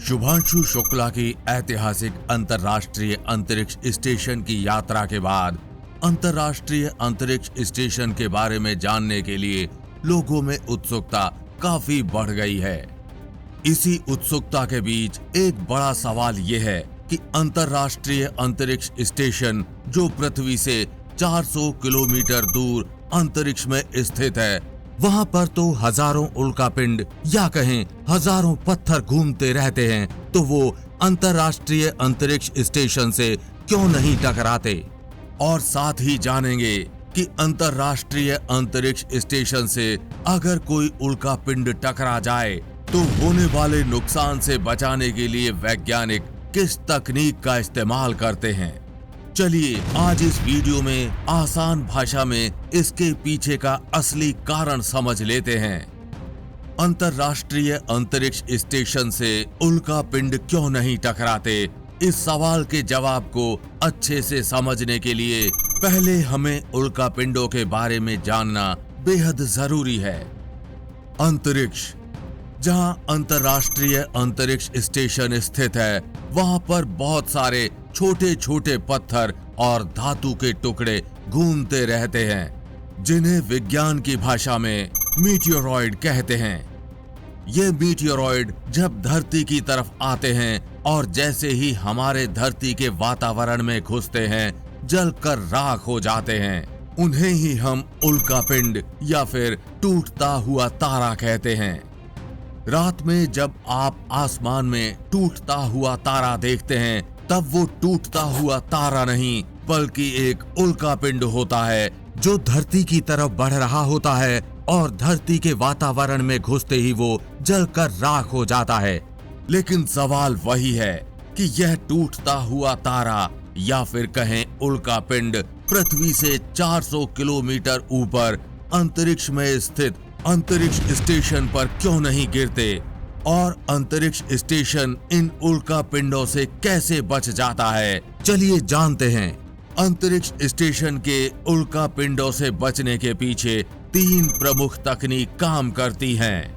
शुभांशु शुक्ला की ऐतिहासिक अंतर्राष्ट्रीय अंतरिक्ष स्टेशन की यात्रा के बाद अंतर्राष्ट्रीय अंतरिक्ष स्टेशन के बारे में जानने के लिए लोगों में उत्सुकता काफी बढ़ गई है। इसी उत्सुकता के बीच एक बड़ा सवाल यह है कि अंतर्राष्ट्रीय अंतरिक्ष स्टेशन जो पृथ्वी से 400 किलोमीटर दूर अंतरिक्ष में स्थित है, वहां पर तो हजारों उल्कापिंड या कहें हजारों पत्थर घूमते रहते हैं, तो वो अंतर्राष्ट्रीय अंतरिक्ष स्टेशन से क्यों नहीं टकराते। और साथ ही जानेंगे कि अंतर्राष्ट्रीय अंतरिक्ष स्टेशन से अगर कोई उल्कापिंड टकरा जाए तो होने वाले नुकसान से बचाने के लिए वैज्ञानिक किस तकनीक का इस्तेमाल करते हैं। चलिए आज इस वीडियो में आसान भाषा में इसके पीछे का असली कारण समझ लेते हैं। अंतर्राष्ट्रीय अंतरिक्ष स्टेशन से उल्कापिंड क्यों नहीं टकराते, इस सवाल के जवाब को अच्छे से समझने के लिए पहले हमें उल्कापिंडों के बारे में जानना बेहद जरूरी है। अंतरिक्ष, जहां अंतर्राष्ट्रीय अंतरिक्ष स्टेशन स्थित है, वहां पर बहुत सारे छोटे छोटे पत्थर और धातु के टुकड़े घूमते रहते हैं, जिन्हें विज्ञान की भाषा में मीटियोरॉइड कहते हैं। ये मीटियोरॉइड जब धरती की तरफ आते हैं और जैसे ही हमारे धरती के वातावरण में घुसते हैं, जलकर राख हो जाते हैं। उन्हें ही हम उल्कापिंड या फिर टूटता हुआ तारा कहते हैं। रात में जब आप आसमान में टूटता हुआ तारा देखते हैं, तब वो टूटता हुआ तारा नहीं बल्कि एक उल्कापिंड होता है जो धरती की तरफ बढ़ रहा होता है और धरती के वातावरण में घुसते ही वो जलकर राख हो जाता है। लेकिन सवाल वही है कि यह टूटता हुआ तारा या फिर कहें उल्कापिंड पृथ्वी से 400 किलोमीटर ऊपर अंतरिक्ष में स्थित अंतरिक्ष स्टेशन पर क्यों नहीं गिरते, और अंतरिक्ष स्टेशन इन उल्कापिंडों से कैसे बच जाता है। चलिए जानते हैं। अंतरिक्ष स्टेशन के उल्कापिंडों से बचने के पीछे 3 प्रमुख तकनीक काम करती हैं।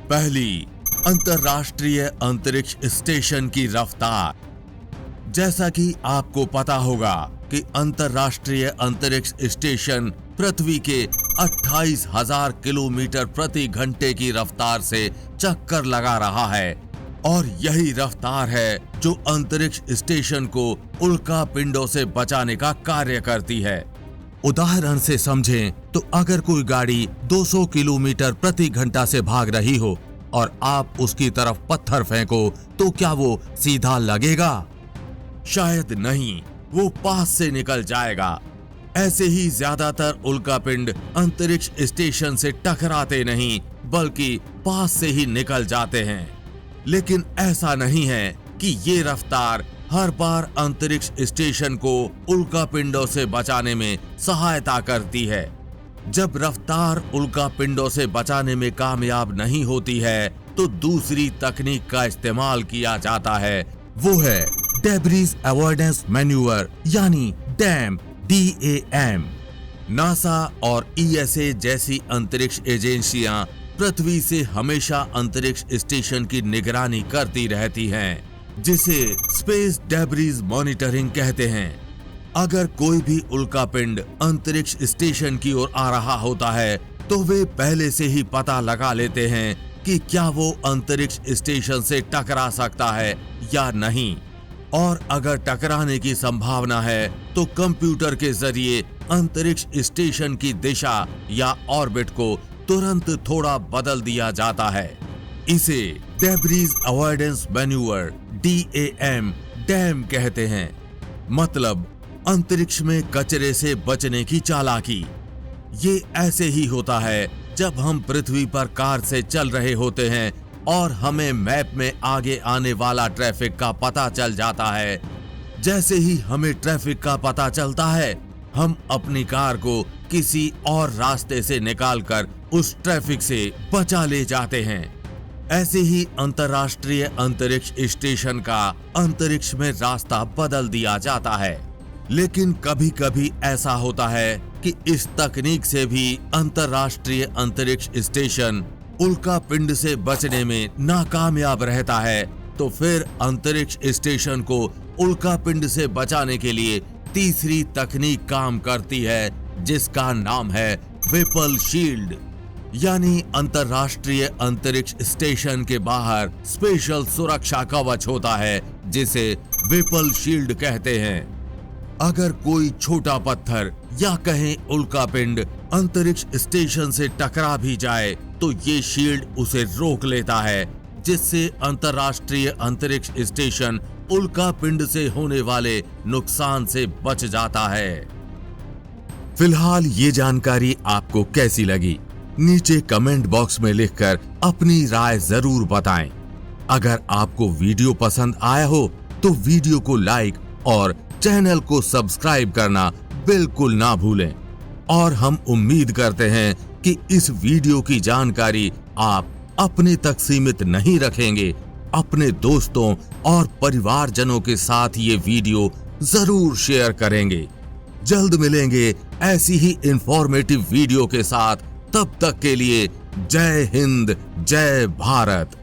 पहली, अंतर्राष्ट्रीय अंतरिक्ष स्टेशन की रफ्तार। जैसा कि आपको पता होगा कि अंतर्राष्ट्रीय अंतरिक्ष स्टेशन पृथ्वी के 28,000 किलोमीटर प्रति घंटे की रफ्तार से चक्कर लगा रहा है, और यही रफ्तार है जो अंतरिक्ष स्टेशन को उल्कापिंडों से बचाने का कार्य करती है। उदाहरण से समझें तो अगर कोई गाड़ी 200 किलोमीटर प्रति घंटा से भाग रही हो और आप उसकी तरफ पत्थर फेंको, तो क्या वो सीधा लगेगा? शायद नहीं, वो पास से निकल जाएगा। ऐसे ही ज्यादातर उल्कापिंड अंतरिक्ष स्टेशन से टकराते नहीं बल्कि पास से ही निकल जाते हैं। लेकिन ऐसा नहीं है कि ये रफ्तार हर बार अंतरिक्ष स्टेशन को उल्कापिंडों से बचाने में सहायता करती है। जब रफ्तार उल्कापिंडों से बचाने में कामयाब नहीं होती है, तो दूसरी तकनीक का इस्तेमाल किया जाता है। वो है डेब्रिस अवॉइडेंस मैन्यूवर यानी डैम, DAM। नासा और ESA जैसी अंतरिक्ष एजेंसियां पृथ्वी से हमेशा अंतरिक्ष स्टेशन की निगरानी करती रहती हैं, जिसे स्पेस डेब्रिस मॉनिटरिंग कहते हैं। अगर कोई भी उल्कापिंड अंतरिक्ष स्टेशन की ओर आ रहा होता है, तो वे पहले से ही पता लगा लेते हैं कि क्या वो अंतरिक्ष स्टेशन से टकरा सकता है या नहीं, और अगर टकराने की संभावना है तो कंप्यूटर के जरिए अंतरिक्ष स्टेशन की दिशा या ऑर्बिट को तुरंत थोड़ा बदल दिया जाता है। इसे debris avoidance manoeuvre DAM, dam कहते हैं। मतलब अंतरिक्ष में कचरे से बचने की चालाकी। ये ऐसे ही होता है जब हम पृथ्वी पर कार से चल रहे होते हैं और हमें मैप में आगे आने वाला ट्रैफिक का पता चल जाता है। जैसे ही हमें ट्रैफिक का पता चलता है, हम अपनी कार को किसी और रास्ते से निकालकर उस ट्रैफिक से बचा ले जाते हैं। ऐसे ही अंतर्राष्ट्रीय अंतरिक्ष स्टेशन का अंतरिक्ष में रास्ता बदल दिया जाता है। लेकिन कभी कभी ऐसा होता है कि इस तकनीक से भी अंतर्राष्ट्रीय अंतरिक्ष स्टेशन उल्कापिंड से बचने में नाकामयाब रहता है, तो तो फिर अंतरिक्ष स्टेशन को उल्कापिंड से बचाने के लिए तीसरी तकनीक काम करती है, जिसका नाम है विपल शील्ड। यानी अंतरराष्ट्रीय अंतरिक्ष स्टेशन के बाहर स्पेशल सुरक्षा कवच होता है, जिसे विपल शील्ड कहते हैं। अगर कोई छोटा पत्थर या कहें उल्कापिंड अंतरिक्ष स्टेशन से टकरा भी जाए तो ये शील्ड उसे रोक लेता है, जिससे अंतरराष्ट्रीय अंतरिक्ष स्टेशन उल्कापिंड से होने वाले नुकसान से बच जाता है। फिलहाल ये जानकारी आपको कैसी लगी? नीचे कमेंट बॉक्स में लिखकर अपनी राय जरूर बताएं। अगर आपको वीडियो पसंद आया हो तो वीडियो को लाइक और चैनल को सब्सक्राइब करना बिल्कुल ना भूलें। और हम उम्मीद करते हैं कि इस वीडियो की जानकारी आप अपने तक सीमित नहीं रखेंगे, अपने दोस्तों और परिवारजनों के साथ ये वीडियो जरूर शेयर करेंगे। जल्द मिलेंगे ऐसी ही इंफॉर्मेटिव वीडियो के साथ। तब तक के लिए जय हिंद, जय भारत।